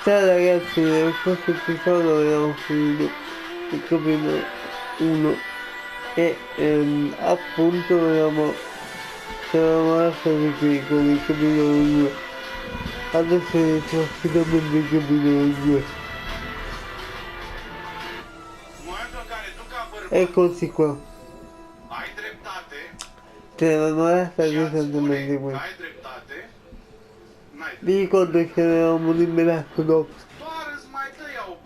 Ciao ragazzi, in questo episodio abbiamo finito il capitolo 1 e appunto siamo lasciati qui con il capitolo 2. Adesso iniziamo finalmente il capitolo 2. Eccoci qua. Ce l'avevamo lasciati esattamente qui. Vi ricordo che avevamo liberato dopo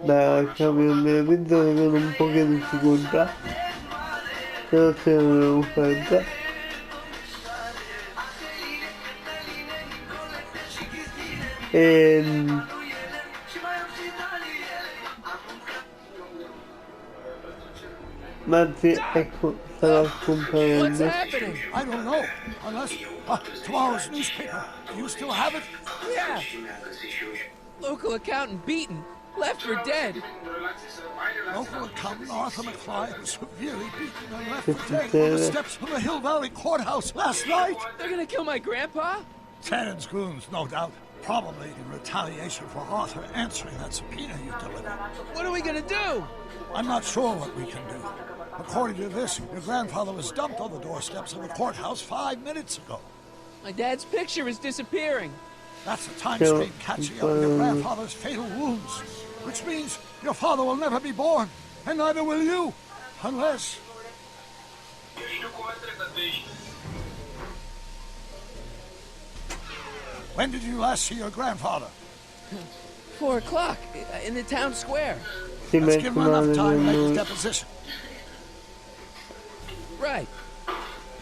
da camionamento con un po' di difficoltà, però ce l'avevo fatta. MeTti, ecco, stava scomparendo. I don't know, unless tomorrow's newspaper. Do you still have it? Yeah. Local accountant beaten, left for dead. Local accountant Arthur McFly was severely beaten and left for dead on the steps of the Hill Valley Courthouse last night. They're gonna kill my grandpa? Tannen's goons, no doubt. Probably in retaliation for Arthur answering that subpoena you delivered. What are we gonna do? I'm not sure what we can do. According to this, your grandfather was dumped on the doorsteps of the courthouse 5 minutes ago. My dad's picture is disappearing. That's the time screen catching up with your grandfather's fatal wounds. Which means your father will never be born, and neither will you, unless... When did you last see your grandfather? 4 o'clock, in the town square. Let's give him enough time to make his deposition. Right.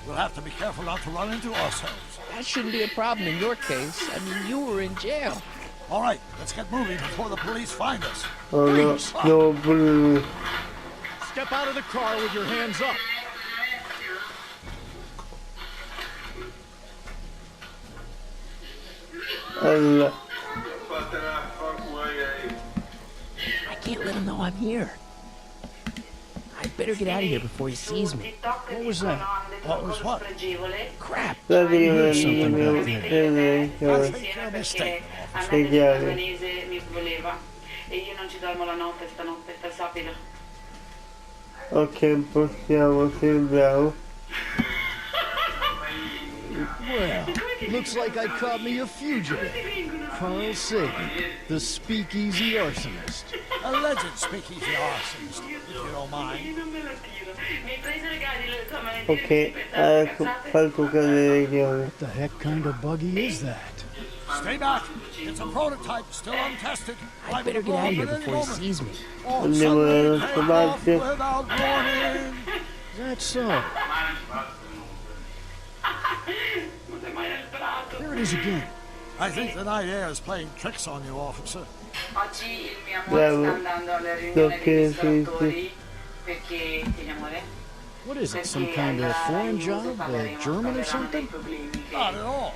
We'll have to be careful not to run into ourselves. That shouldn't be a problem in your case. I mean, you were in jail. All right, let's get moving before the police find us. Oh no, no, Step out of the car with your hands up. allora. I can't let him know I'm here. I'd better get out of here before he sees me. What was that? What was what? Crap. Praticamente I think you're mistaken, officer. Ok, possiamo, sei bravo. Well, looks like I caught me a fugitive. Carl Sagan, the speakeasy arsonist. Alleged speakeasy arsonist, if you don't mind. Ok, adesso falco cadere le chiavi. What the heck kind of buggy is that? Stay back. It's a prototype, still untested. I'd better get out of here before he sees me. Andiamo nella nostra parte. Without warning. Is that so? There it is again. I think the night air is playing tricks on you, officer. Oggi il mio amore sta andando alle riunioni dei ristoratori perché ti amore? What is it, some kind of foreign job? German or something? Not at all.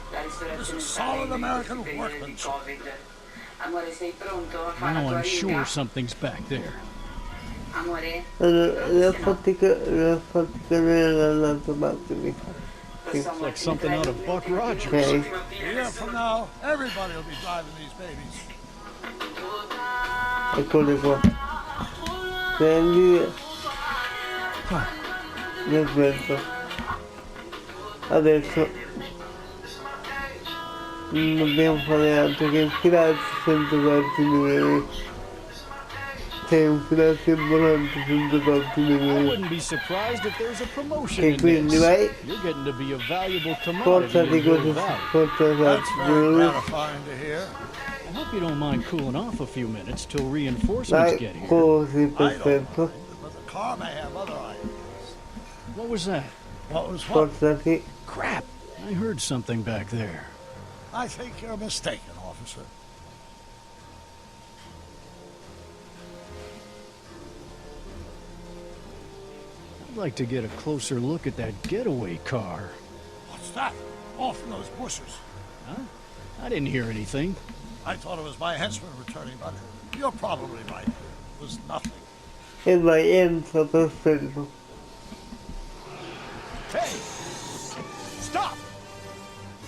This is solid American workmanship. Amore, sei pronto a fare la Now tua I'm sure riga? something's back there. Amore? Allora, le ho fatti cadere dall'altra parte, mi sa. Looks like something out of Buck Rogers. Ok, A year from now, everybody will be driving these babies. eccole qua. Prendi. Aspetta. Adesso non dobbiamo fare altro che infilarci senza farci vedere. C'è un filarsi in volante senza farci I vedere. wouldn't be surprised if there's a promotion E in quindi this. vai, You're getting to be a valuable commodity forzati in Hill così, Valley. That's forzati. very gratifying to hear. I hope you don't mind cooling off a few minutes till reinforcements Vai, get here. così, I don't perfetto. mind, but the car may have other items. What was that? What was what? Forzati. Crap! I heard something back there. I think you're mistaken, officer. I'd like to get a closer look at that getaway car. What's that? Off in those bushes. Huh? I didn't hear anything. I thought it was my henchman returning, but you're probably right. It was nothing. E vai, entra, perfetto. Hey! Stop!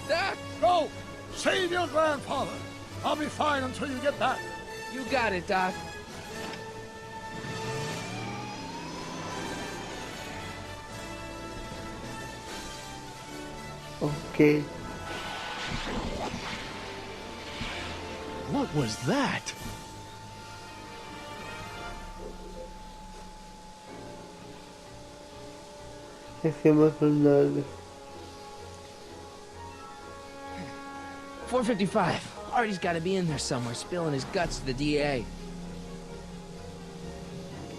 Doc! Go! Save your grandfather! I'll be fine until you get back. You got it, Doc. Ok. What was that? E siamo tornati. 4:55. Artie's got to be in there somewhere, spilling his guts to the DA.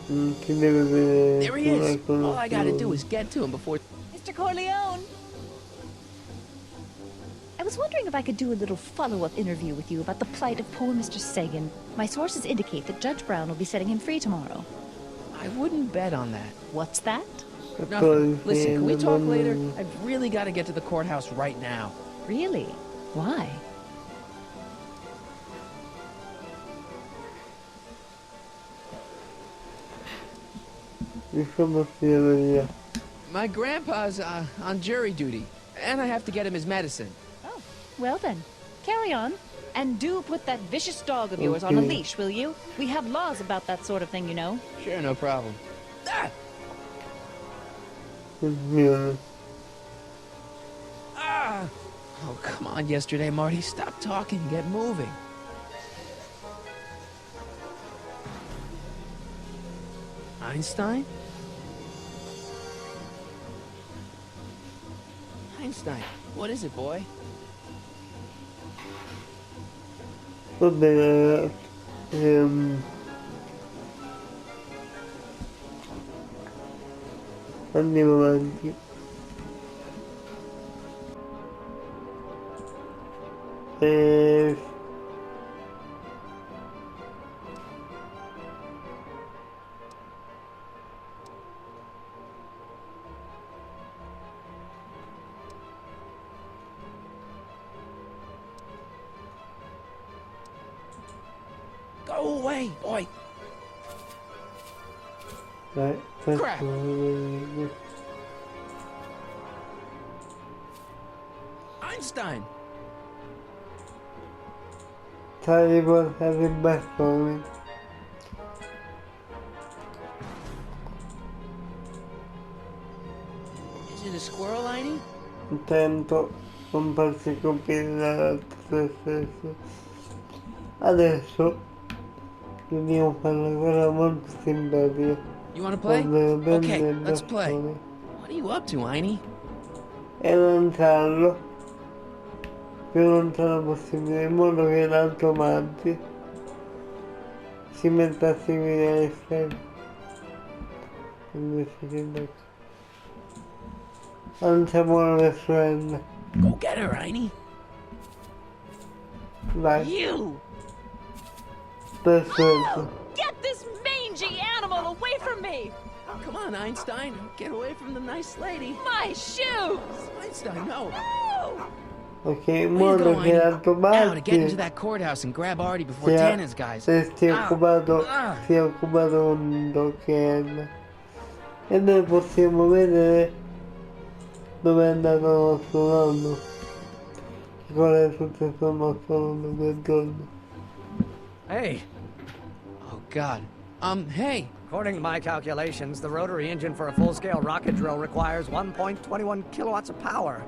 Ti deve vedere. There he is. All I gotta do is get to him before... Mr. Corleone! I was wondering if I could do a little follow-up interview with you about the plight of poor Mr. Sagan. My sources indicate that Judge Brown will be setting him free tomorrow. I wouldn't bet on that. What's that? Nothing. Listen, can we talk later? I've really got to get to the courthouse right now. Really? Why? My grandpa's on jury duty, and I have to get him his medicine. Oh, well then. Carry on. And do put that vicious dog of yours on a leash, will you? We have laws about that sort of thing, you know. Sure, no problem. Ah! Ah! Oh, come on, yesterday, Marty. Stop talking and get moving. Einstein? Einstein, what is it, boy? Va bene, andiamo avanti. Go away, boy. Dai, Crap. Einstein. Stai portando i bastoni. Is it a squirrel, Einie? Intento non farsi colpire da te stesso. Adesso dobbiamo fare una cosa molto simpatica. You want to play? Ovvero Okay, prendere il let's play. bastone What are you up to, Einie? e lanciarlo più lontano possibile in modo che l'altro Matti si metta a seguire le stelle. Invece che invece lanciamolo verso N. Go get her, Einie. Vai, You! perfetto. Get this mangy animal away from me! Come on, Einstein. Get away from the nice lady. My shoes! Einstein, no. No! Ok, in Where you modo going? che l'altro Now to get into Matti that courthouse and grab Artie before sia, Tannen's guys. se sia occupato con Doc N. E noi possiamo vedere dove è andato il nostro nonno, qual è successo al nostro nonno quel giorno. Hey, Oh, God. Hey. according to my calculations, the rotary engine for a full-scale rocket drill requires 1.21 kilowatts of power.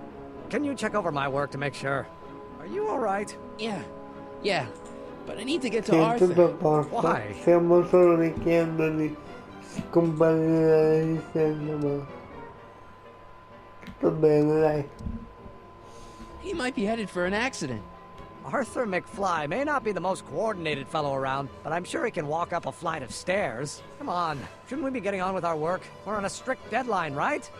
Can you check over my work to make sure? Are you all right? Yeah. But I need to get to Sì, Arthur. tutto a posto. Why? Stiamo solo rischiando di scomparire la resistenza, ma tutto bene, dai. He might be headed for an accident. Arthur McFly may not be the most coordinated fellow around, but I'm sure he can walk up a flight of stairs. Come on, shouldn't we be getting on with our work? We're on a strict deadline, right?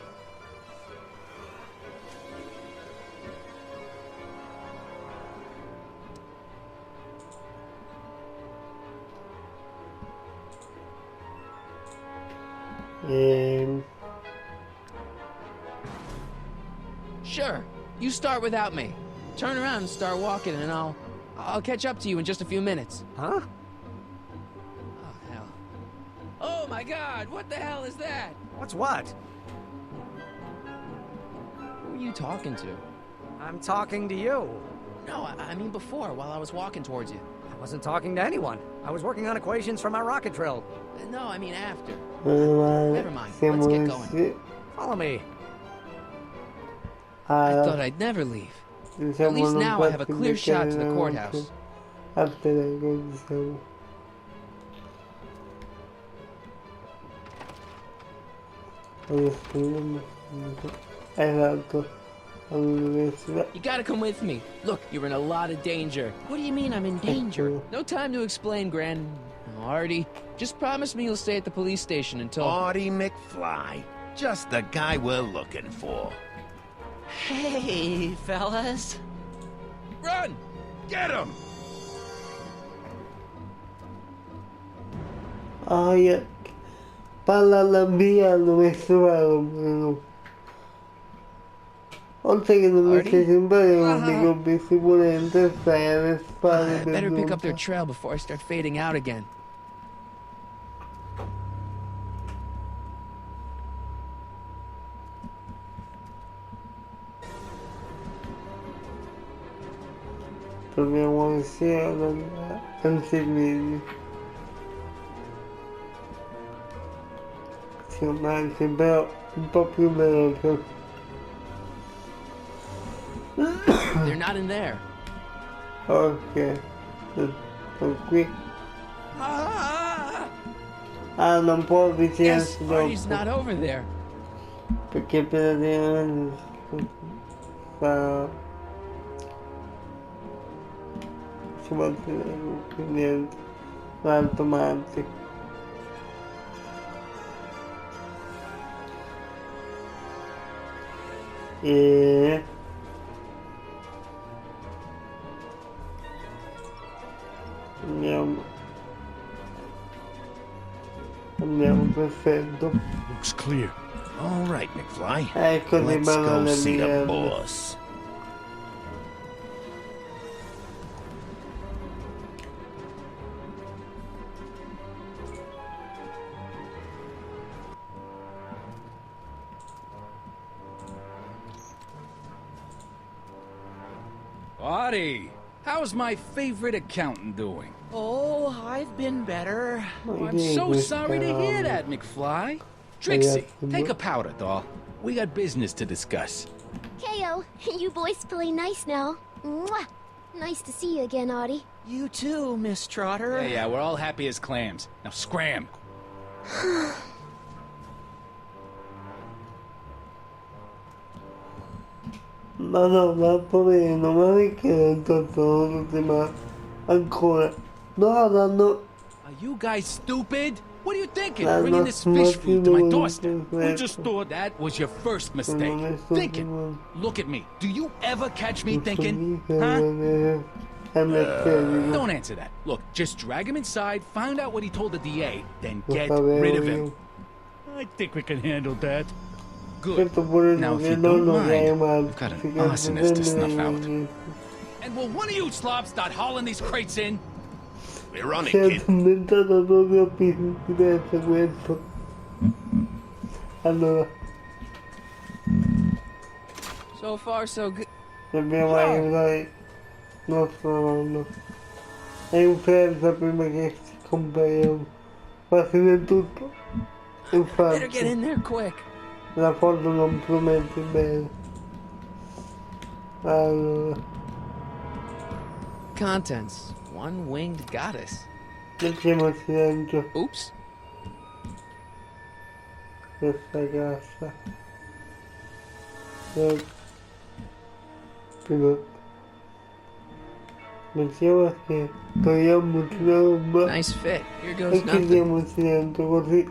Sure. You start without me. Turn around and start walking, and I'll catch up to you in just a few minutes. Huh? Oh, hell. Oh, my God! What the hell is that? What's what? Who are you talking to? I'm talking to you. No, I mean before, while I was walking towards you. I wasn't talking to anyone. I was working on equations for my rocket drill. No, I mean after. Never Never mind. Let's get going. Follow me. I thought I'd never leave. At least now I have a clear shot to the courthouse. After that, go diciamo. Esatto. All'università. You gotta come with me. Look, you're in a lot of danger. What do you mean I'm in danger? No time to explain, Artie. Just promise me you'll stay at the police station until... Artie McFly. Just the guy we're looking for. Hey, fellas. Run! Get him! Ah, yeah. Palla alla via hanno messo mano. Oltre che non mi stai simpatico, mi sicuramente stai alle spalle del better pick up their trail before I start fading out again. Proviamo insieme a inseguirli. Sì, anche però un po' più veloce. They're not in there. Ok. Sono qui. Ah, non può avvicinarsi Yes, Artie's dopo. not over there. Perché praticamente fa... ci mantiene niente. L'altro manti. E... Andiamo, perfetto. Looks clear. All right, McFly. Ecco di Let's go banane see the mie. boss. Artie, how's my favorite accountant doing? Oh, I've been better. I'm so sorry to hear that, McFly. Trixie, take a powder, doll. We got business to discuss. KO, you boys play nice now. Mwah. Nice to see you again, Artie. You too, Miss Trotter. Yeah, we're all happy as clams. Now scram. Ma no, ma poverino, ma perché non tolto tutti ma ancora? No, no. Are you guys stupid? What are you thinking? Bringing this fish food to my doorstep? We just thought that was your first mistake. Thinking. Look at me. Do you ever catch me thinking? Huh? Don't answer that. Look, just drag him inside, find out what he told the DA, then get rid of him. I think we can handle that. Good. Now, if you don't mind, we've got an arsonist to snuff out. And will one of you slobs start hauling these crates in? We're on it, Si è kid. addormentato proprio Presidente questo. Allora, So far, so good. dobbiamo aiutare il nostro nonno. È in fretta prima che si compariamo. Quasi del tutto. Better get Infatti, in there quick. la foto non promette bene. Allora, Contents. One winged goddess. mettiamoci dentro Oops. questa cassa. Prima mettiamo che togliamoci la roba Nice fit. Here e goes nothing. chiudiamoci dentro così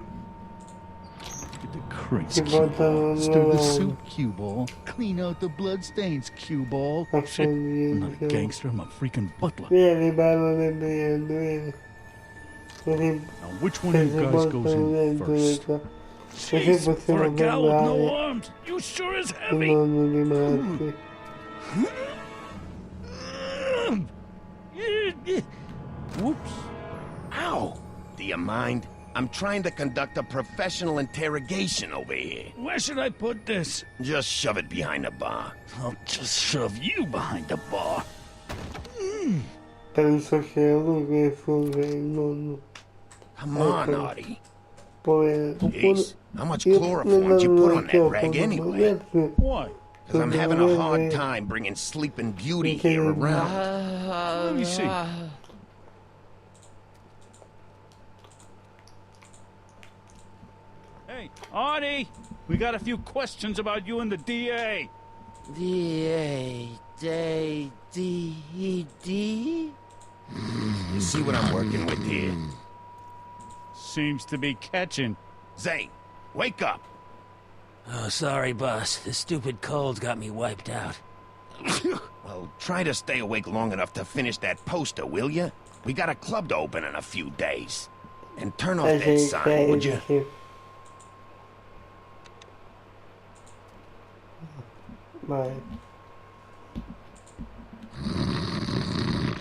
Get the crates, si cue portano ball. via Stir the loro. soup, cue ball. Clean out the bloodstains, cue ball. A Shit, I'm not a fare gangster, I'm a freaking butler. vieni parlo del brillante, vieni così Now, which one se of si you guys goes portano in dentro first? così possiamo no parlare arms, you sure is i heavy. nonni rimasti. Whoops. Ow! Do you mind? I'm trying to conduct a professional interrogation over here. Where should I put this? Just shove it behind the bar. I'll just shove you behind the bar. penso sia lui che sfugge il nonno. Come on, Artie. Poi, Jeez, how much chloroform did you put on that rag anyway? Why? Because I'm having a hard time bringing Sleeping Beauty here around. Let me see. Hey, Artie! We got a few questions about you and the DA. D-A... D-D... You see what I'm working with here? Seems to be catching. Zane, wake up! Oh, sorry, boss. This stupid cold got me wiped out. Well, try to stay awake long enough to finish that poster, will you? We got a club to open in a few days. And turn off that sign, would you? Bye.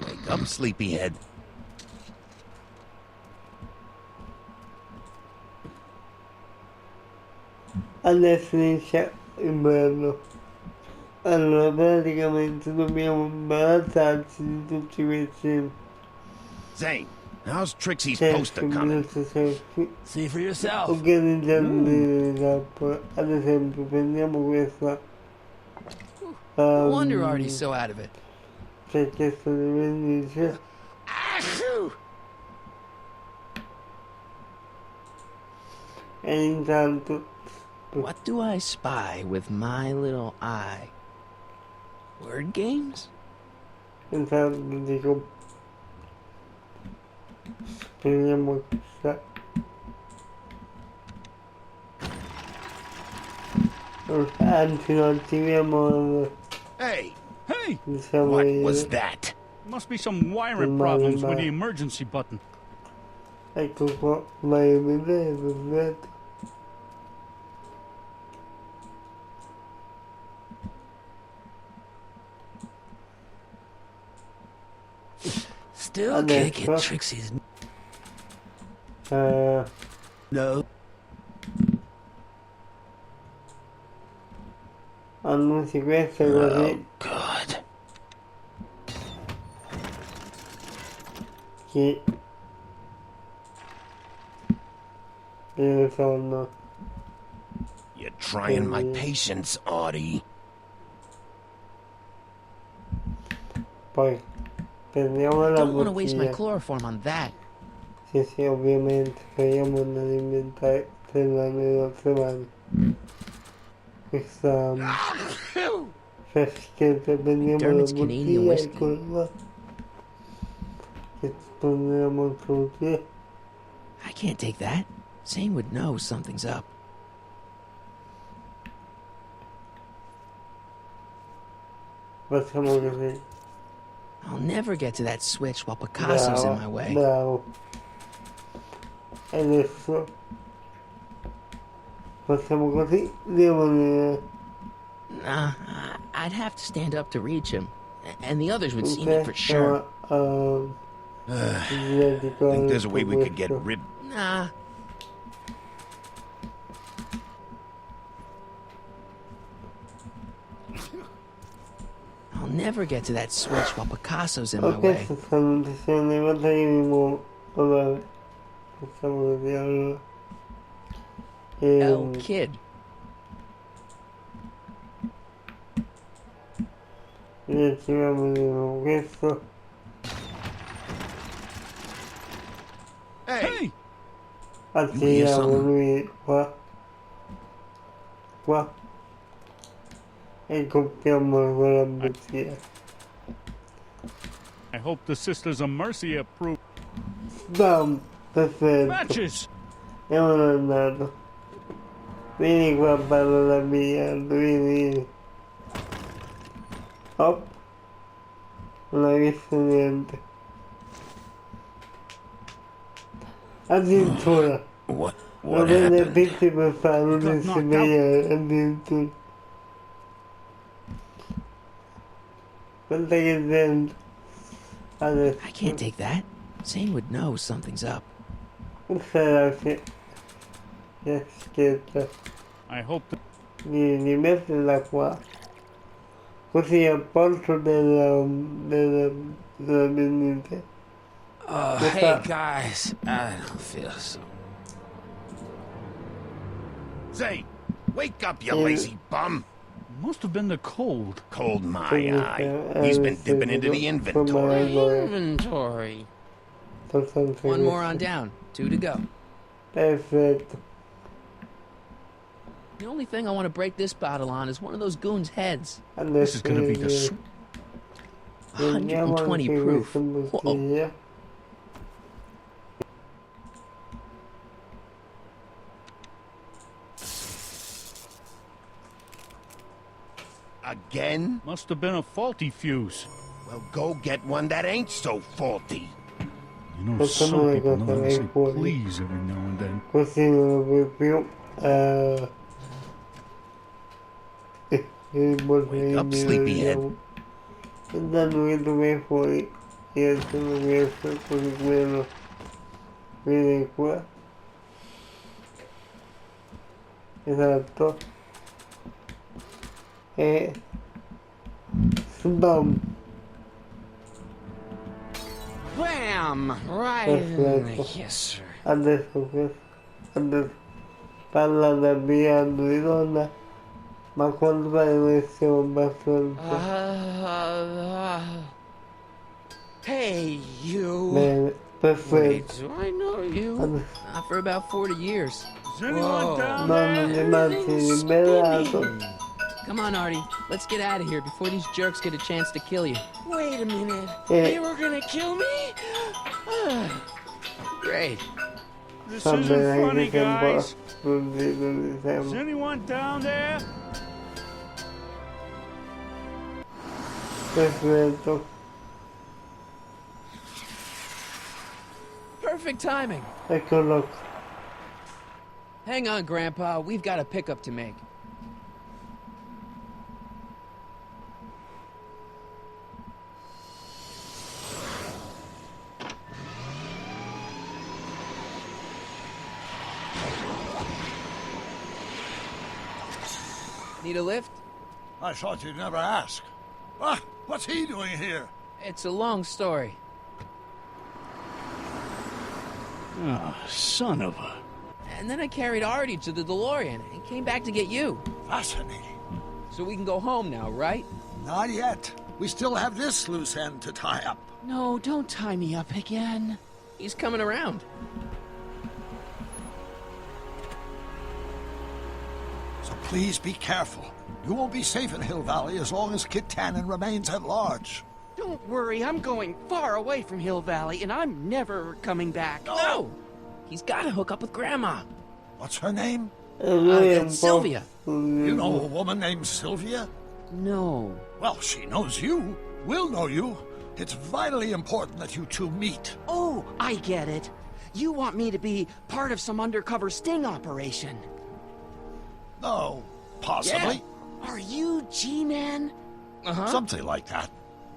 Wake up, sleepyhead. Adesso inizia l'inverno. Allora praticamente dobbiamo imbarazzarci di tutti questi. Zane, how's Trixie's poster coming? See for yourself. Organizzando ad esempio prendiamo questa. No wonder Artie's so out of it. C'è chiesto di venire. E intanto. What do I spy with my little eye? Word games? Intanto dico. Speriamo questa. Anzi, no, attiviamo. Hey! Hey! What was that? Must be some wiring problems with the emergency button. Ecco qua, vai a vedere, perfetto. Still can't get Trixie's... No. Annunci questo così. Oh, God. Chi? Io sono. You're trying my patience, Artie. Poi prendiamo la Don't want to waste my bottiglia. chloroform on that. Sì, sì, ovviamente. Speriamo di non inventare 3 anni da 3 anni. Questa freschetta, prendiamo la bottiglia, eccola qua. Che torniamo tutti. I can't take that. Zane would know something's up. Facciamo così. I'll never get to that switch while Picasso's in my way. Bravo. E adesso facciamo così, devo dire. Nah, I'd have to stand up to reach him. And the others would see me for sure. Think there's a way we could get rid... Nah. I'll never get to that switch while Picasso's in my way. Ok, sono arrivata io di nuovo. Vabbè, facciamo così allora. El Kid. Riattiviamo di nuovo questo. Hey! Attiviamo lui qua. Qua. E compriamo con la bottiglia. I hope the Sisters of Mercy approve. Bam! Perfetto. Matches! E ora è andato. Vieni qua a farlo da biliardo, vieni. Hop. Non hai visto niente. Addirittura. What Lo prende happened? pitti per fare un insegnare, addirittura. Guarda che dentro. Adesso. I can't take that. Zane would know something's up. Questa è la fiaschetta. I hope that... Vieni, mettila qua. così al posto della vendita. Hey guys, I don't feel so. Zane, wake up, you lazy bum. Must have been the cold. Cold my eye. He's been dipping into the inventory. Inventory. One more on down. 2 to go. Perfetto. The only thing I want to break this bottle on is one of those goons' heads. This is gonna be the 120 proof. Whoa. Again? Must have been a faulty fuse. Well, go get one that ain't so faulty. You know, some people know how to say please every now and then. Così non lo puoi più. Wake up, sleepyhead. Intanto che tu vai fuori, io sono questo, così quello viene qua. Esatto. E sbam. Bam! Right in the kisser. Adesso questo. Adesso parla da brillando di donna. Ma quando pare noi siamo abbastanza. Hey, you. Bene, perfetto. Wait, do I know you? Not for about 40 years. Is anyone down Nonno di Matti liberato. Come on, Artie. Let's get out of here before these jerks get a chance to kill you. Wait a minute. They were gonna kill me? Great. This isn't funny, guys. Is Is anyone down there? Perfetto. Perfect timing. Eccolo. Hang on, Grandpa. We've got a pickup to make. Need a lift? I thought you'd never ask. Ah, what's he doing here? It's a long story. Oh, son of a... And then I carried Artie to the DeLorean and came back to get you. Fascinating. So we can go home now, right? Not yet. We still have this loose end to tie up. No, don't tie me up again. He's coming around. So please be careful. You won't be safe in Hill Valley as long as Kit Tannen remains at large. Don't worry, I'm going far away from Hill Valley, and I'm never coming back. No! He's got to hook up with Grandma. What's her name? Sylvia. You know a woman named Sylvia? No. Well, she knows you. We'll know you. It's vitally important that you two meet. Oh, I get it. You want me to be part of some undercover sting operation. No, possibly. Yeah. Are you G-Man? Something like that.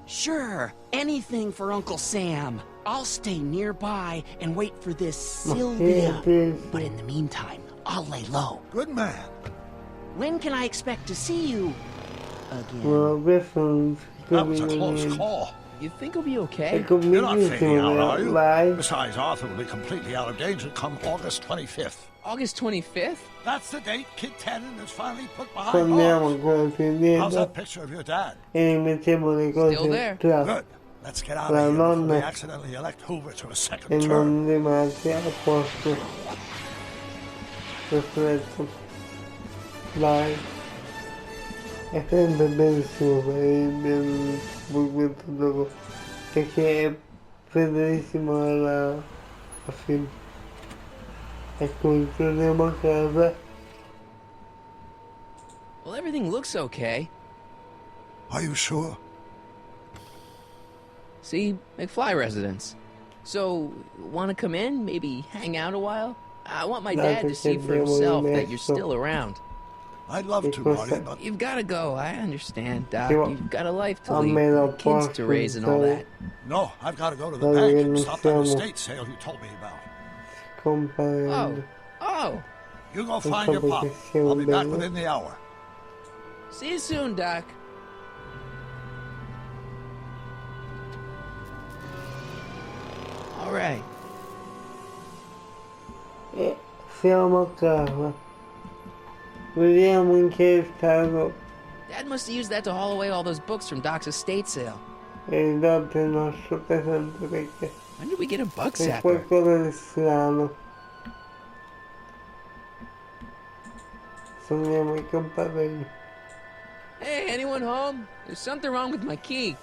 Sure, anything for Uncle Sam. I'll stay nearby and wait for this Sylvia. But in the meantime, I'll lay low. Good man. When can I expect to see you again? Well, this one's That was a close call. You think he'll be okay? You're not fading out, are you? Besides, Arthur will be completely out of danger come August 25th. August 25th? That's the date Kit Tannen is finally put behind bars. How's that picture of your dad? Still there. Good. Let's get out of here before we accidentally elect Hoover to a second term. Perfetto. Dai. È sempre bellissimo per questo gioco. Perché è fedelissimo al film. Ecco, torniamo a casa. Well, everything looks okay. Are you sure? See, McFly residence. So, want to come in? Maybe hang out a while? I want my dad to see for himself that you're still around. I'd love to, Marty, but... You've got to go. I understand, Doc. You've got a life to lead, kids to raise and all that. No, I've got to go to the bank and stop that estate sale you told me about. Oh. You go find your pop. I'll be back within the hour. See you soon, Doc. Siamo a casa. Vediamo in che stato. Dad must have used that to haul away all those books from Doc's estate sale. E dato il nostro presente perché When did we get a bug è zapper? qualcosa di strano. Suoniamo i campanelli. Hey, anyone home? There's something wrong with my key.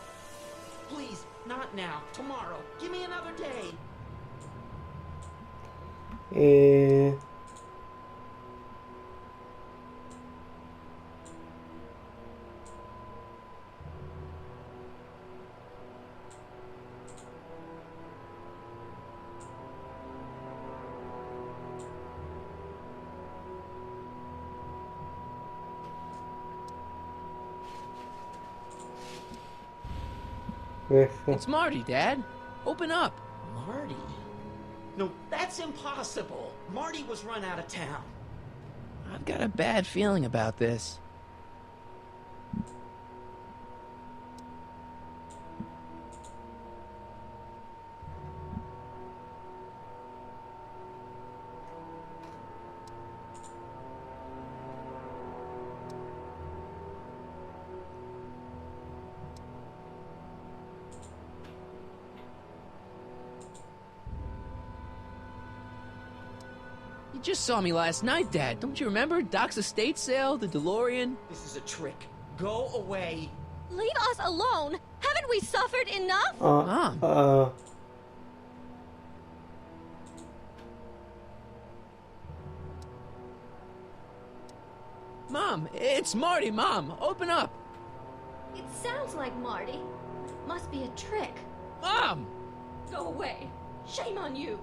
Please, not now. Tomorrow. Give me another day. E... It's Marty, Dad. Open up. Marty? No, that's impossible. Marty was run out of town. I've got a bad feeling about this. You just saw me last night, Dad. Don't you remember? Doc's estate sale, the DeLorean. This is a trick. Go away. Leave us alone! Haven't we suffered enough? Mom. Mom, it's Marty, Mom. Open up. It sounds like Marty. Must be a trick. Mom! Go away. Shame on you.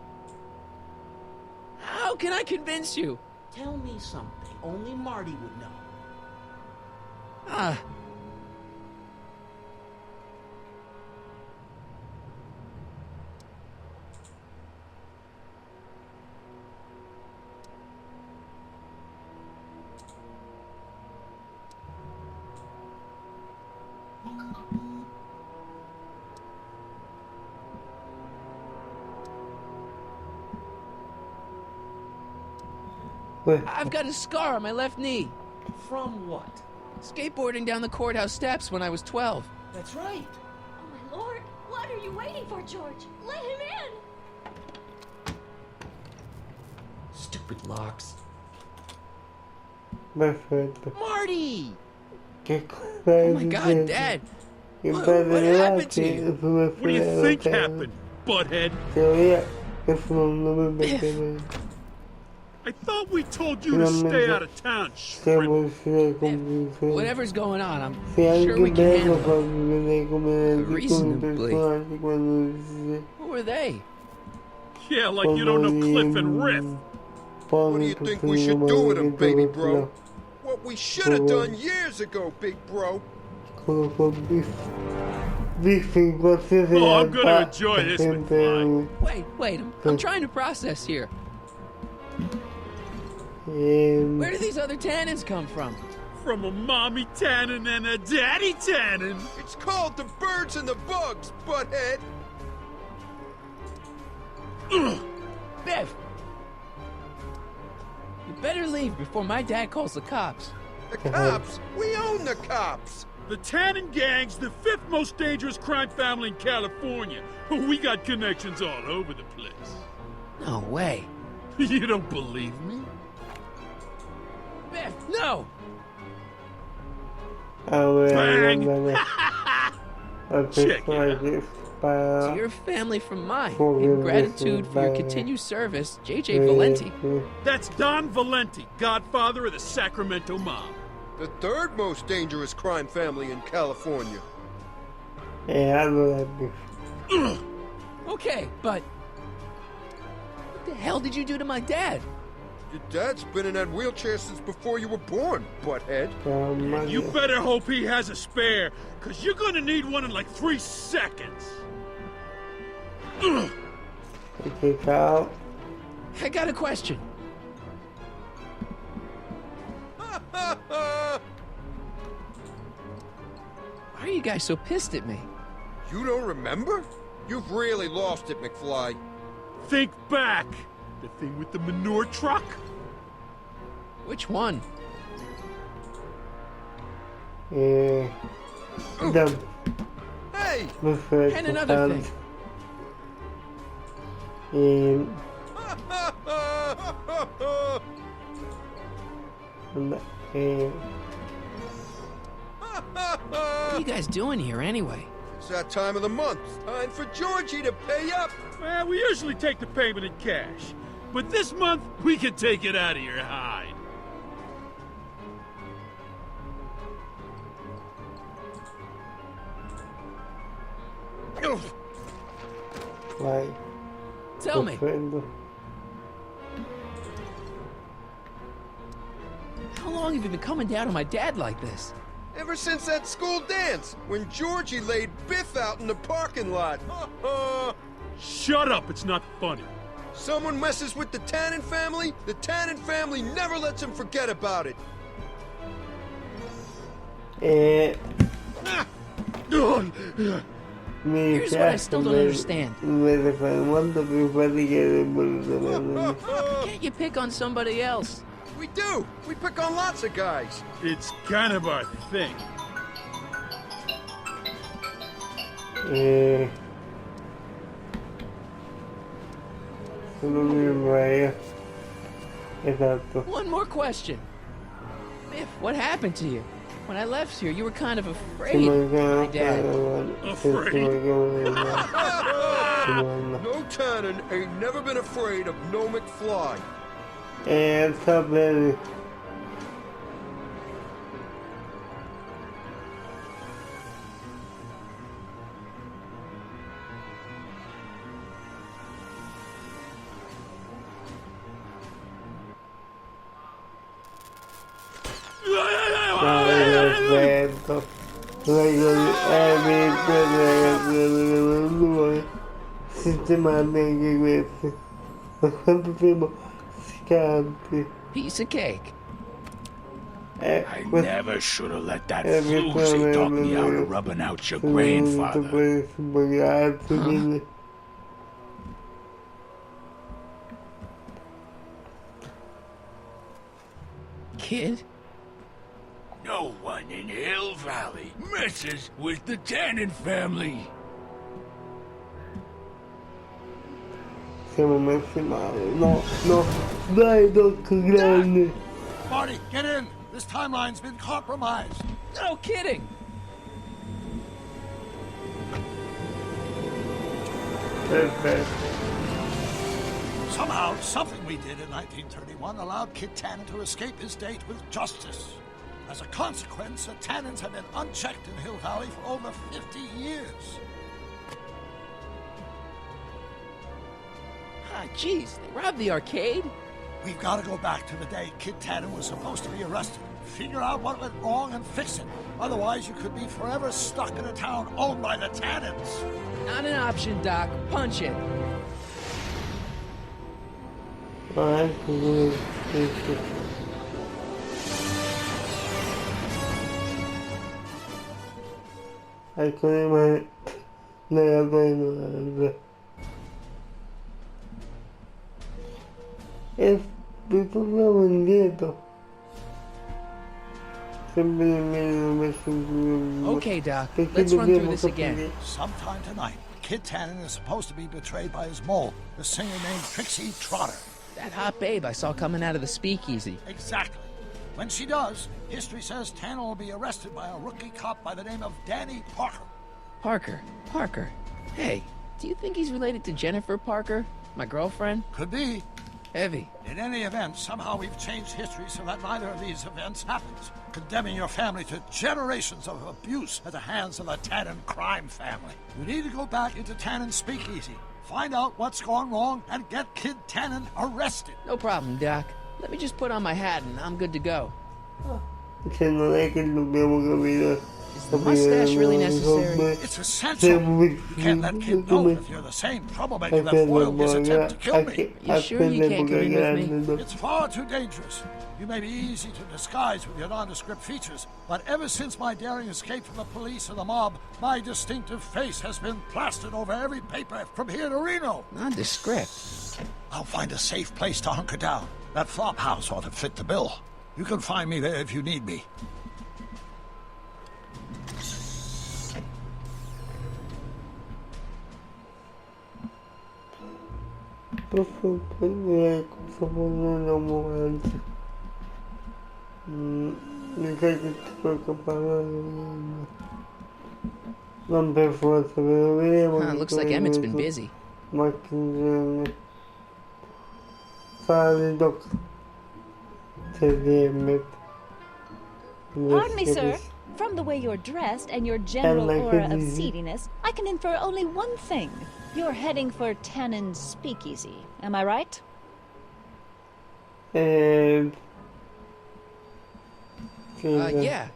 How can I convince you? Tell me something only Marty would know. Ah. I've got a scar on my left knee. From what? Skateboarding down the courthouse steps when I was 12. That's right. Oh, my lord. What are you waiting for, George? Let him in. Stupid locks. Perfetto. Marty! Che cosa Oh my God, Dad! What happened to you? What do you think happened, butthead? Teoria che sono un nome perché I thought we told you to stay out of town, siamo usciti con Whatever's going on, I'm Sì, sure we anche can bello handle farvi vedere come alcuni Reasonably. personaggi quando si Who were they? Yeah, like you don't know Cliff and Riff. What do you think we should do with him, baby bro? What we should have done years ago, big bro. Biff in qualsiasi Oh, I'm realtà gonna enjoy è this, sempre McFly. Wait, I'm trying to process here. Where do these other tannins come from? From a mommy tannin and a daddy tannin. It's called the birds and the bugs, butthead. Biff! You better leave before my dad calls the cops. The cops? We own the cops. The Tannin Gang's the 5th most dangerous crime family in California. We got connections all over the place. No way. You don't believe me? Biff, no! Bang! Check it out. So you're family from mine. In gratitude for your continued service, J.J. Valenti. That's Don Valenti, godfather of the Sacramento mob. The 3rd most dangerous crime family in California. Okay, but what the hell did you do to my dad? Your dad's been in that wheelchair since before you were born, butthead. You better hope he has a spare, because you're gonna need one in like 3 seconds. I got a question. Why are you guys so pissed at me? You don't remember? You've really lost it, McFly. Think back. The thing with the manure truck? Which one? Dumb. Hey! And another thing. What are you guys doing here anyway? It's that time of the month. Time for Georgie to pay up. Well, we usually take the payment in cash. But this month, we can take it out of your hide. Why? Tell me. How long have you been coming down on my dad like this? Ever since that school dance, when Georgie laid Biff out in the parking lot. Shut up, it's not funny. Someone messes with the Tannen family, the Tannen family never lets him forget about it. Here's what I still don't understand. Can't you pick on somebody else? We do. We pick on lots of guys. It's kind of our thing. One more question. Biff, what happened to you? When I left here, you were kind of afraid of my dad. Afraid? No Tannen ain't never been afraid of no McFly. And somebody. Sistematiche queste. Ma quanto tempo scampi? Piece of cake. I never should have let that floozy talk me out of rubbing out your grandfather. Kid? No one in Hill Valley messes with the Tannen family. Siamo messi male. No, no. Dai, Doc Grande. Marty, get in. This timeline's been compromised. No kidding. Perfect. Somehow, something we did in 1931 allowed Kid Tannen to escape his date with justice. As a consequence, the Tannens have been unchecked in Hill Valley for over 50 years. Ah, jeez, they robbed the arcade? We've got to go back to the day Kid Tannen was supposed to be arrested. Figure out what went wrong and fix it. Otherwise, you could be forever stuck in a town owned by the Tannens. Not an option, Doc. Punch it. Alcune mani nella penna. E ritorniamo indietro. Okay, Doc. Let's run through this again. Sometime tonight, Kid Tannen is supposed to be betrayed by his mole, the singer named Trixie Trotter. That hot babe I saw coming out of the speakeasy. Exactly. When she does, history says Tannen will be arrested by a rookie cop by the name of Danny Parker. Parker. Hey, do you think he's related to Jennifer Parker, my girlfriend? Could be. Heavy. In any event, somehow we've changed history so that neither of these events happens, condemning your family to generations of abuse at the hands of the Tannen crime family. You need to go back into Tannen's speakeasy, find out what's gone wrong, and get Kid Tannen arrested. No problem, Doc. Let me just put on my hat and I'm good to go. Se non è che dobbiamo capire Is the mustache really necessary? It's essential. You can't let Kid know if you're the same troublemaker that foiled his attempt to kill me. You sure you can't come in with me? It's far too dangerous. You may be easy to disguise with your nondescript features, but ever since my daring escape from the police and the mob, my distinctive face has been plastered over every paper from here to Reno. Nondescript? I'll find a safe place to hunker down. That flop house ought to fit the bill. You can find me there if you need me. Posso prendere questo mondo un momento. Mi sa che ti puoi parlare. Non per forza, però vediamo. Looks like Emmett's been busy. Macchine. Fare doc. Emmett. Pardon me, sir. From the way you're dressed and your general aura of seediness, I can infer only one thing. You're heading for Tannen's Speakeasy, am I right? Yeah.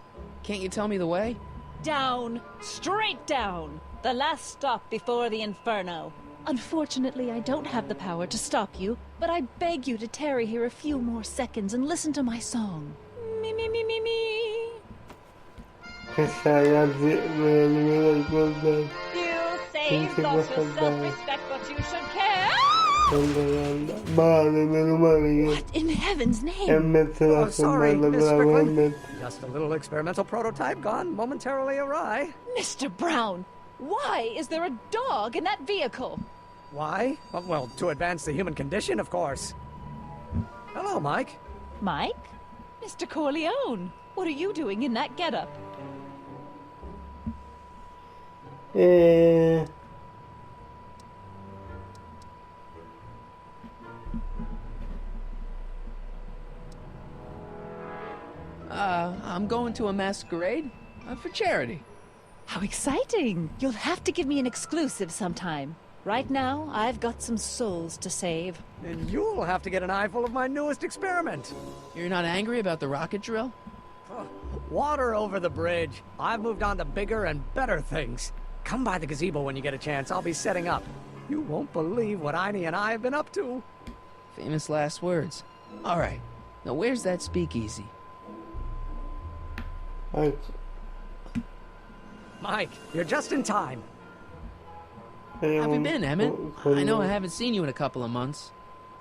Can't you tell me the way? Down, straight down. The last stop before the Inferno. Unfortunately, I don't have the power to stop you, but I beg you to tarry here a few more seconds and listen to my song. Me, me, me, me, me. You saved lost your self-respect, but you should care. What in heaven's name? Oh, sorry, Miss Strickland. Just a little experimental prototype gone momentarily awry. Mr. Brown, why is there a dog in that vehicle? Why? Well, to advance the human condition, of course. Hello, Mike. Mike? Mr. Corleone, what are you doing in that getup? I'm going to a masquerade for charity. How exciting! You'll have to give me an exclusive sometime. Right now, I've got some souls to save. And you'll have to get an eyeful of my newest experiment. You're not angry about the rocket drill? Water over the bridge. I've moved on to bigger and better things. Come by the gazebo when you get a chance. I'll be setting up. You won't believe what Einie and I have been up to. Famous last words. All right. Now where's that speakeasy? Mike, you're just in time. How have you been, Emmett? I know I haven't seen you in a couple of months.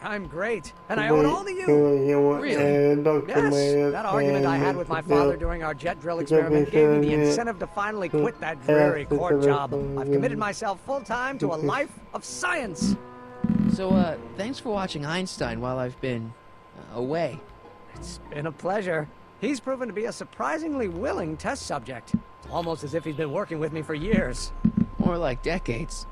I'm great, and I owe it all to you. Really? Yes, that argument I had with my father during our jet drill experiment gave me the incentive to finally quit that dreary court job. I've committed myself full-time to a life of science. So, thanks for watching Einstein while I've been away. It's been a pleasure. He's proven to be a surprisingly willing test subject. It's almost as if he's been working with me for years. More like decades.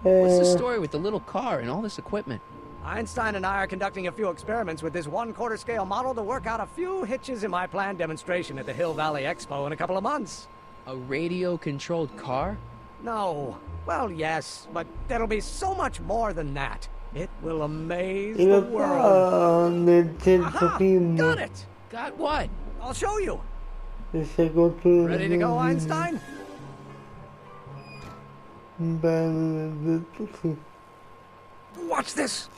What's the story with the little car and all this equipment? Einstein and I are conducting a few experiments with this 1/4 scale model to work out a few hitches in my planned demonstration at the Hill Valley Expo in a couple of months. A radio-controlled car? No. Well, yes, but there'll be so much more than that. It will amaze the world. Aha, got it! Got what? I'll show you. Ready to go, Einstein? Watch this.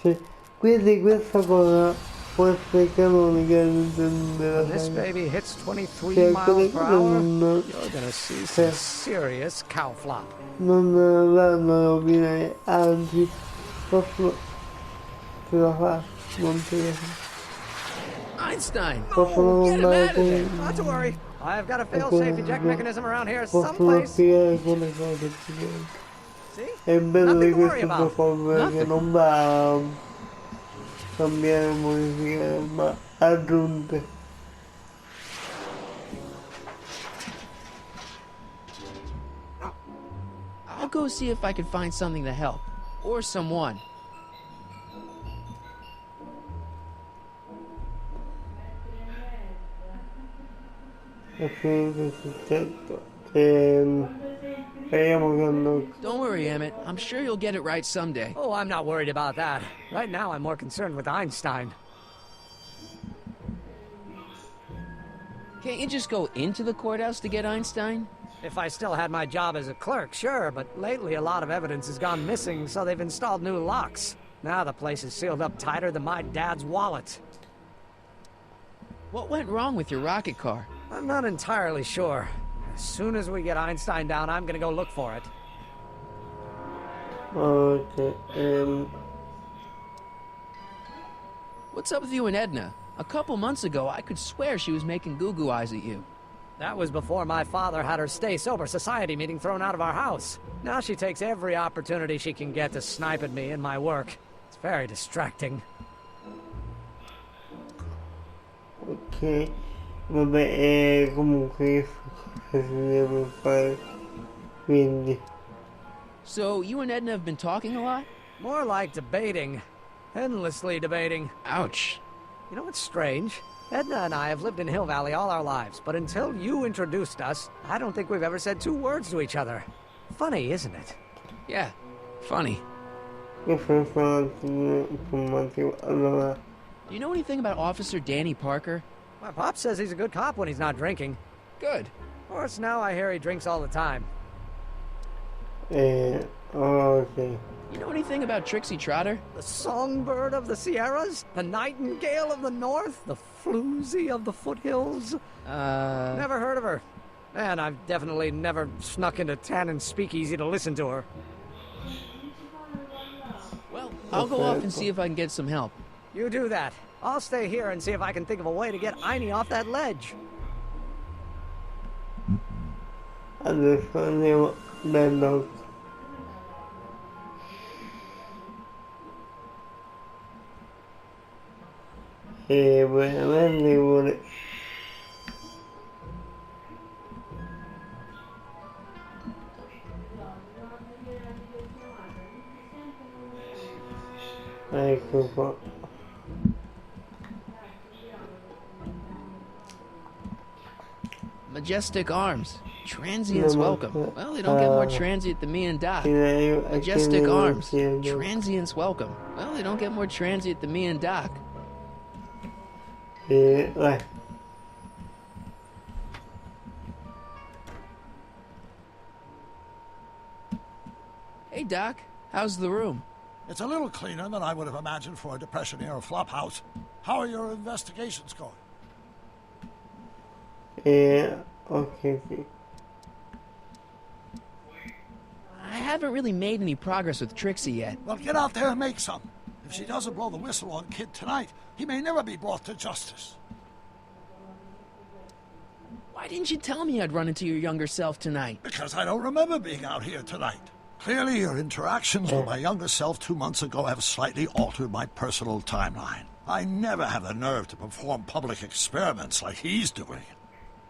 Quindi questa cosa può essere canonica When this baby hits 23 miles per hour, you're gonna see some serious cow flop. Non vanno rovinare, anzi, posso te la fa, non te la fa. Einstein! No, get him out of there. Not to worry. I've got a fail-safe eject mechanism around here someplace. See? È bello Nothing di to worry questo about. performer che non va a cambiare, modificare, ma aggiunte. I'll go see if I can find something to help. Or someone. E quindi questo è tutto. Don't worry, Emmett. I'm sure you'll get it right someday. Oh, I'm not worried about that. Right now, I'm more concerned with Einstein. Can't you just go into the courthouse to get Einstein? If I still had my job as a clerk, sure, but lately a lot of evidence has gone missing, so they've installed new locks. Now the place is sealed up tighter than my dad's wallet. What went wrong with your rocket car? I'm not entirely sure. As soon as we get Einstein down, I'm gonna go look for it. Okay, What's up with you and Edna? A couple months ago, I could swear she was making goo-goo eyes at you. That was before my father had her Stay Sober Society meeting thrown out of our house. Now she takes every opportunity she can get to snipe at me and my work. It's very distracting. Ok, vabbè, comunque cosa si deve fare, quindi... So, you and Edna have been talking a lot? More like debating. Endlessly debating. Ouch. You know what's strange? Edna and I have lived in Hill Valley all our lives, but until you introduced us, I don't think we've ever said 2 words to each other. Funny, isn't it? Yeah, funny. Uh, Do you know anything about Officer Danny Parker? My pop says he's a good cop when he's not drinking. Good. Of course, now I hear he drinks all the time. Okay. You know anything about Trixie Trotter? The songbird of the Sierras? The nightingale of the north? The floozy of the foothills? Never heard of her. And I've definitely never snuck into Tannen's speakeasy to listen to her. Well, I'll go off and see if I can get some help. You do that. I'll stay here and see if I can think of a way to get Einie off that ledge. Adesso andiamo dal doc. E veramente vuole... Ecco qua. Majestic Arms. Transients welcome. Well, they don't get more transient than me and Doc. Majestic Arms. Transients welcome. Well, they don't get more transient than me and Doc. Vai. Hey, Doc. How's the room? It's a little cleaner than I would have imagined for a Depression-era flophouse. How are your investigations going? Okay. I haven't really made any progress with Trixie yet. Well, get out there and make some. If she doesn't blow the whistle on Kid tonight, he may never be brought to justice. Why didn't you tell me I'd run into your younger self tonight? Because I don't remember being out here tonight. Clearly, your interactions with my younger self 2 months ago have slightly altered my personal timeline. I never have the nerve to perform public experiments like he's doing.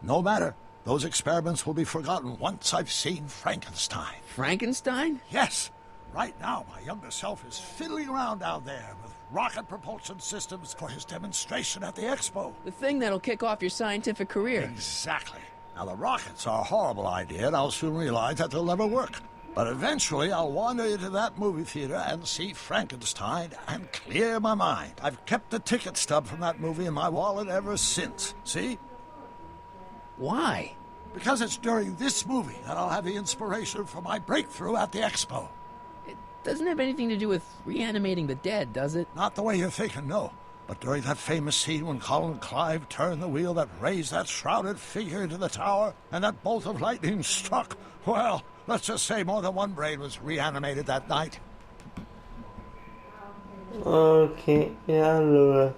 No matter. Those experiments will be forgotten once I've seen Frankenstein. Frankenstein? Yes. Right now, my younger self is fiddling around down there with rocket propulsion systems for his demonstration at the expo. The thing that'll kick off your scientific career. Exactly. Now, the rockets are a horrible idea, and I'll soon realize that they'll never work. But eventually, I'll wander into that movie theater and see Frankenstein and clear my mind. I've kept the ticket stub from that movie in my wallet ever since. See? Why? Because it's during this movie that I'll have the inspiration for my breakthrough at the expo. It doesn't have anything to do with reanimating the dead, does it? Not the way you're thinking, no. But during that famous scene when Colin Clive turned the wheel that raised that shrouded figure into the tower and that bolt of lightning struck, well, let's just say more than one brain was reanimated that night. Ok, e allora...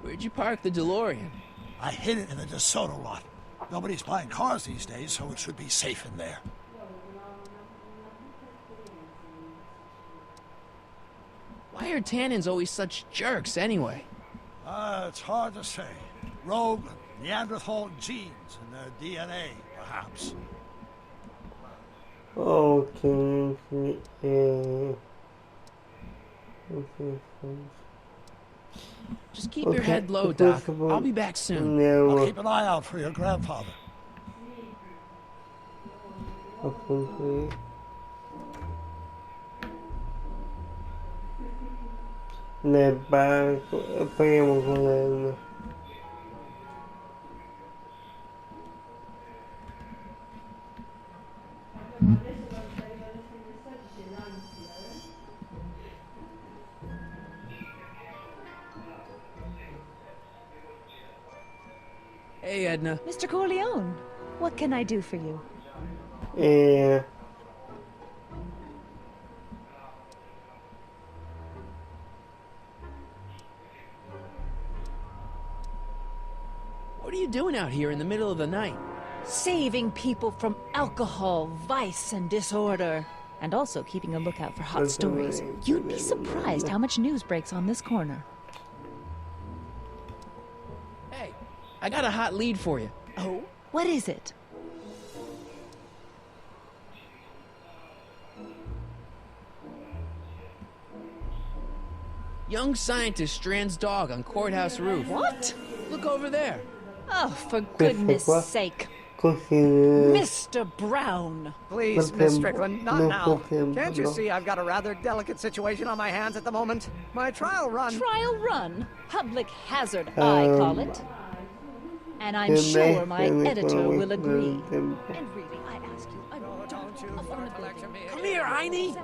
Where'd you park the DeLorean? I hid it in the DeSoto lot. Nobody's buying cars these days, so it should be safe in there. Why are Tannins always such jerks, anyway? It's hard to say. Rogue Neanderthal genes in their DNA, perhaps. Ok, Just keep your head low, Doc. I'll be back soon. I'll keep an eye out for your grandfather. appunto nel barco e proviamo con lei. Hey, Edna. Mr. Corleone, what can I do for you? What are you doing out here in the middle of the night? Saving people from alcohol, vice, and disorder. And also keeping a lookout for hot stories. You'd be surprised how much news breaks on this corner. Hey, I got a hot lead for you. Oh? What is it? Young scientist strands dog on courthouse roof. What? Look over there. Oh, for goodness sake. Così Mr. Brown. Please, Miss Strickland, not now. Can't you see I've got a rather delicate situation on my hands at the moment? My trial run... Trial run? Public hazard, I call it. And I'm sure my editor will agree. And really, I ask you, Come here, Heine.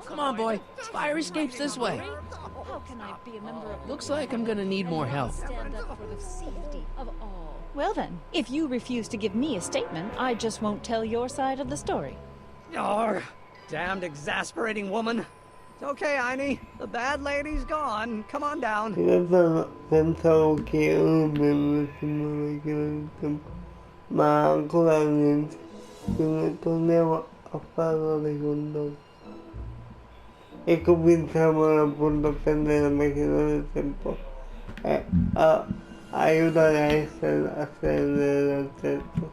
Come on, boy. Fire escape's this way. How can I be a member of... Looks like I'm gonna need more help. Stand up for the safety of all. Well then, if you refuse to give me a statement, I just won't tell your side of the story. Oh, damned exasperating woman. It's okay, Heine. The bad lady's gone. Come on down. pensavo che non ma ancora niente. Quindi torniamo a parlare con loro. E cominciamo appunto a prendere la macchina del tempo e a aiutare a stendere dal tetto.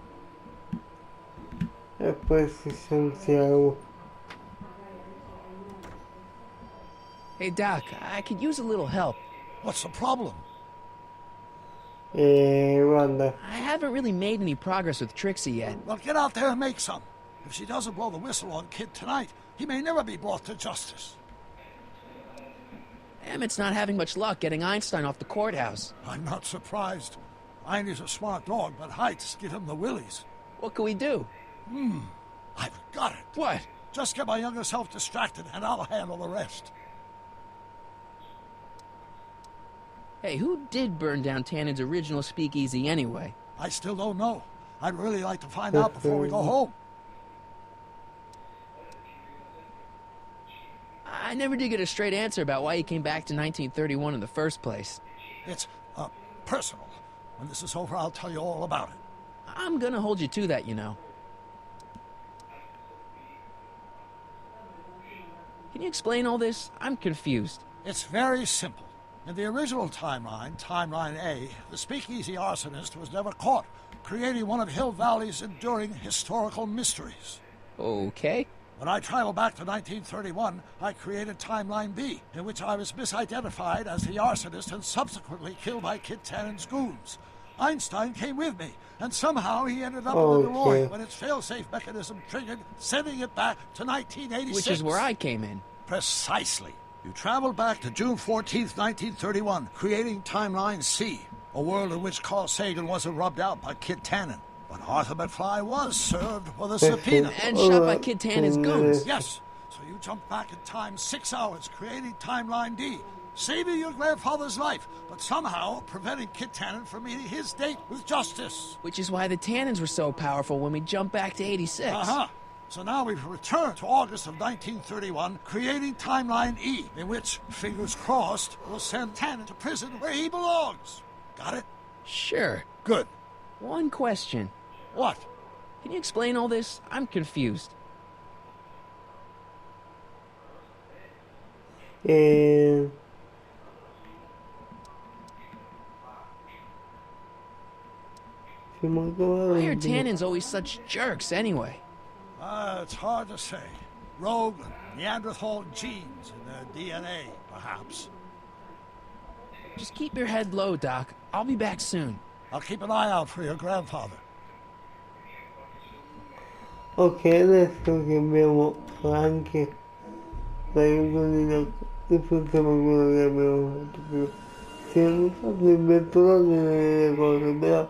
E poi ci sentiamo. Hey, Doc, I could use a little help. What's the problem? Guarda. I haven't really made any progress with Trixie yet. Well, get out there and make some. If she doesn't blow the whistle on Kid tonight, he may never be brought to justice. Emmett's not having much luck getting Einstein off the courthouse. I'm not surprised. Heine's a smart dog, but heights give him the willies. What can we do? I've got it. What? Just get my younger self distracted, and I'll handle the rest. Hey, who did burn down Tannen's original speakeasy anyway? I still don't know. I'd really like to find out before we go home. I never did get a straight answer about why he came back to 1931 in the first place. It's, personal. When this is over, I'll tell you all about it. I'm gonna hold you to that, you know. Can you explain all this? I'm confused. It's very simple. In the original timeline, Timeline A, the speakeasy arsonist was never caught, creating one of Hill Valley's enduring historical mysteries. Okay. When I traveled back to 1931, I created Timeline B, in which I was misidentified as the arsonist and subsequently killed by Kid Tannen's goons. Einstein came with me, and somehow he ended up in the DeLorean when its fail-safe mechanism triggered, sending it back to 1986. Which is where I came in. Precisely. You traveled back to June 14th, 1931, creating Timeline C, a world in which Carl Sagan wasn't rubbed out by Kid Tannen. But Arthur McFly was served with a subpoena. And shot by Kid Tannen's goons. Yes. So you jumped back in time 6 hours, creating Timeline D, saving your grandfather's life, but somehow preventing Kid Tannen from meeting his date with justice. Which is why the Tannens were so powerful when we jumped back to 86. Uh-huh. So now we've returned to August of 1931, creating Timeline E, in which, fingers crossed, we'll send Tannen to prison where he belongs. Got it? Sure. Good. One question. What? Can you explain all this? I'm confused. Why are Tannens always such jerks anyway? It's hard to say. Rogue Neanderthal genes in their DNA, perhaps. Just keep your head low, Doc. I'll be back soon. I'll keep an eye out for your grandfather. Ok, adesso che abbiamo anche l'aiuto di facciamo quello che abbiamo fatto prima. Siamo stati inventati nelle cose, però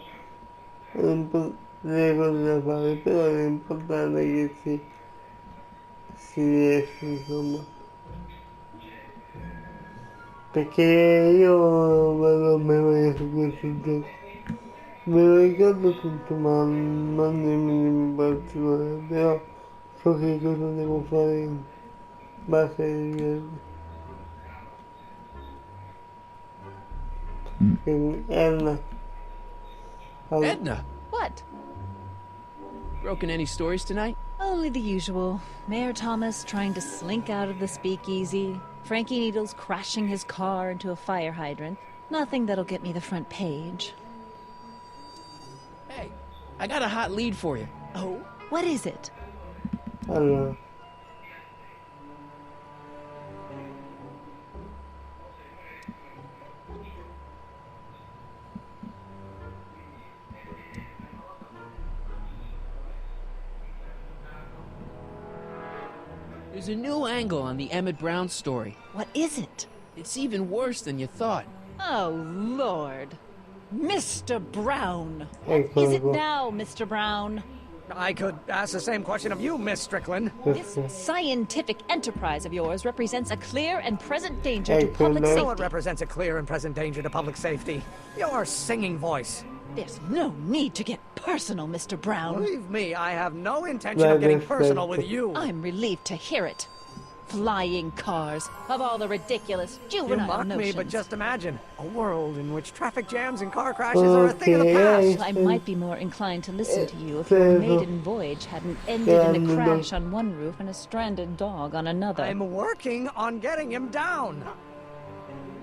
delle cose da fare, però è importante che si riesca, insomma. Perché io vado a memoria su questi giochi. Me lo ricordo tutto, ma non nei minimi particolari, però so che cosa devo fare in base ai ricordi. Edna. Edna! What? Broken any stories tonight? Only the usual. Mayor Thomas trying to slink out of the speakeasy. Frankie Needles crashing his car into a fire hydrant. Nothing that'll get me the front page. Hey, I got a hot lead for you. Oh? What is it? Allora. There's a new angle on the Emmett Brown story. What is it? It's even worse than you thought. Oh, Lord. Mr. Brown. Hey, What is it now, Mr. Brown? I could ask the same question of you, Miss Strickland. This scientific enterprise of yours represents a clear and present danger to public No, it safety. represents a clear and present danger to public safety. Your singing voice. There's no need to get personal, Mr. Brown. Believe me, I have no intention of getting personal with you. I'm relieved to hear it. Flying cars, of all the ridiculous You juvenile mock me, notions. but just imagine a world in which traffic jams and car crashes are a thing of the past. I might be more inclined to listen to you if your maiden voyage hadn't ended in a crash on one roof and a stranded dog on another. I'm working on getting him down.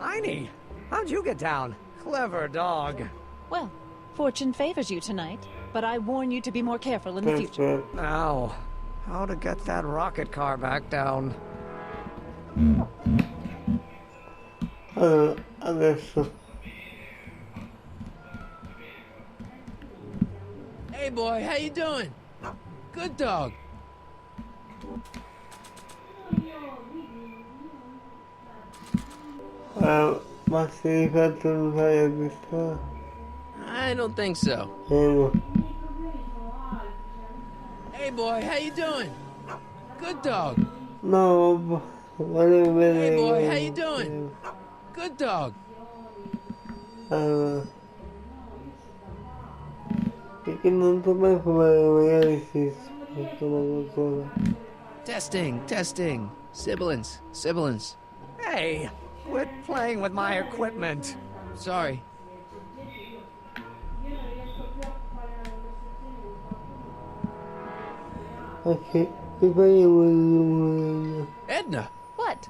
Heine, how'd you get down? Clever dog. Well, fortune favors you tonight, but I warn you to be more careful in the future. Now, how to get that rocket car back down? Allora, adesso. Hey boy, how you doing? Good dog. Ma se hai fatto notare questa? I don't think so. No. Hey boy, how you doing? Good dog. No, volevo vedere. Hey boy, how you doing? Good dog. Allora. Perché non so mai come magari si sfruttano qualcosa. Testing. Sibilance. Hey, quit playing with my equipment. Sorry. Ok, e poi io Edna! What?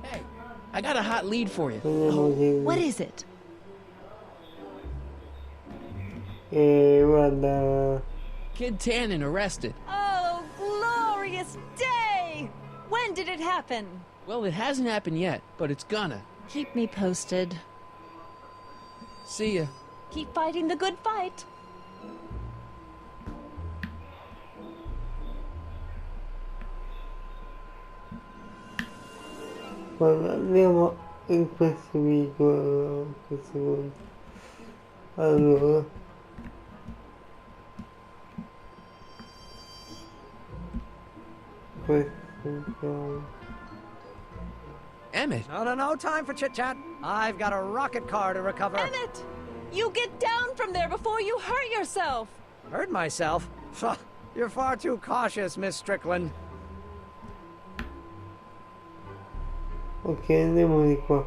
Hey, I got a hot lead for you. What is it? Guarda. Kid Tannen arrested. Oh, glorious day! When did it happen? Well, it hasn't happened yet, but it's gonna. Keep me posted. See ya. Keep fighting the good fight. Guarda, andiamo in questo video a questo punto. Allora. Emmett! No, time for chit-chat. I've got a rocket car to recover. Emmett! You get down from there before you hurt yourself! Hurt myself? You're far too cautious, Miss Strickland. Ok, andiamo di qua.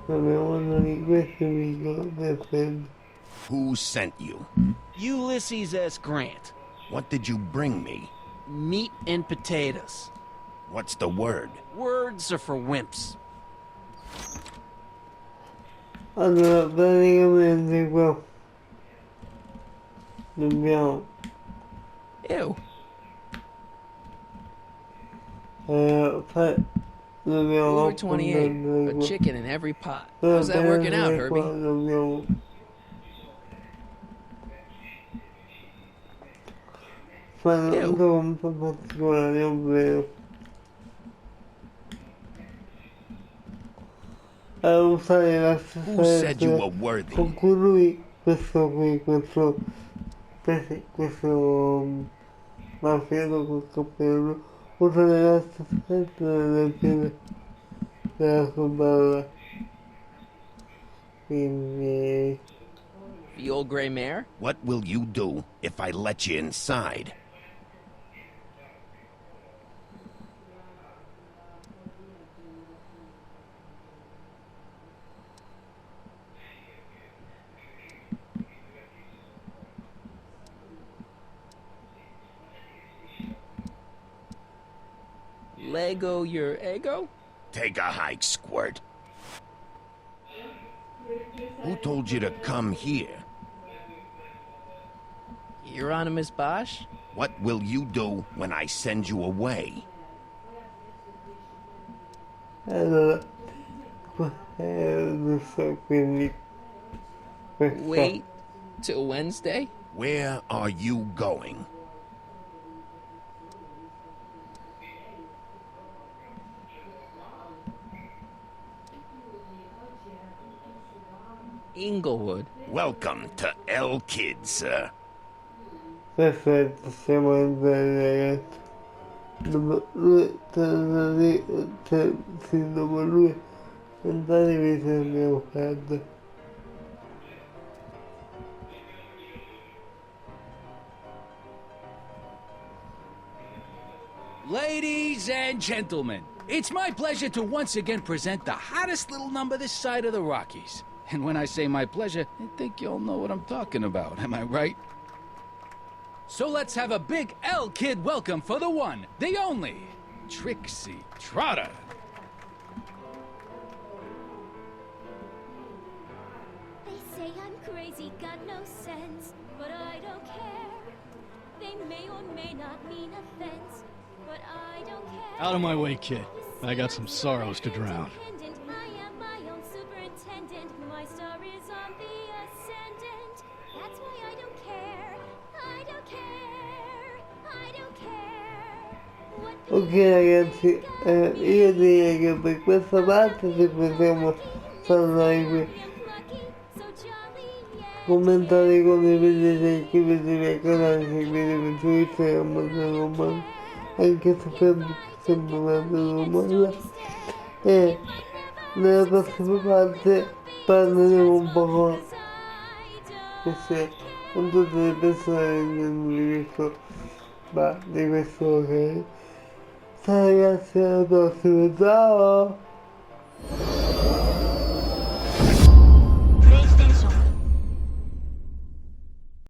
Abbiamo uno di questi video perfetto. Who sent you? Ulysses S. Grant. What did you bring me? Meat and potatoes. What's the word? Words are for wimps. Allora, praticamente qua dobbiamo Ew. fare Uber 28, a chicken in every pot. How's that working out, Herbie? Who said you were worthy? Questo cappello usa le vesti strette nelle piede della sua balla. Quindi... The old gray mare? What will you do if I let you inside? Lego your ego? Take a hike, Squirt. Who told you to come here? Hieronymus Bosch? What will you do when I send you away? Wait till Wednesday? Where are you going? Inglewood. Welcome to El Kid, sir. Perfetto, siamo in bene, ragazzi. Dopo lui, andatevi se abbiamo fatto. Ladies and gentlemen, it's my pleasure to once again present the hottest little number this side of the Rockies. And when I say my pleasure, I think you'll know what I'm talking about, am I right? So let's have a big L Kid welcome for the one, the only, Trixie Trotter. They say I'm crazy, got no sense, but I don't care. They may or may not mean offense, but I don't care. Out of my way, kid. I got some sorrows to drown. I am my own superintendent. My star is on the ascendant. That's why I don't care. I don't care. I don't care. Ok ragazzi, io direi che per questa parte ci possiamo salutare qui. Commentate, condividete, iscrivetevi al canale, seguitemi su Instagram, anche su Facebook, sempre Molla. E nella prossima parte parleremo un po' con tutte le persone che hanno visto di questo ok. Ciao ragazzi, alla prossima, ciao!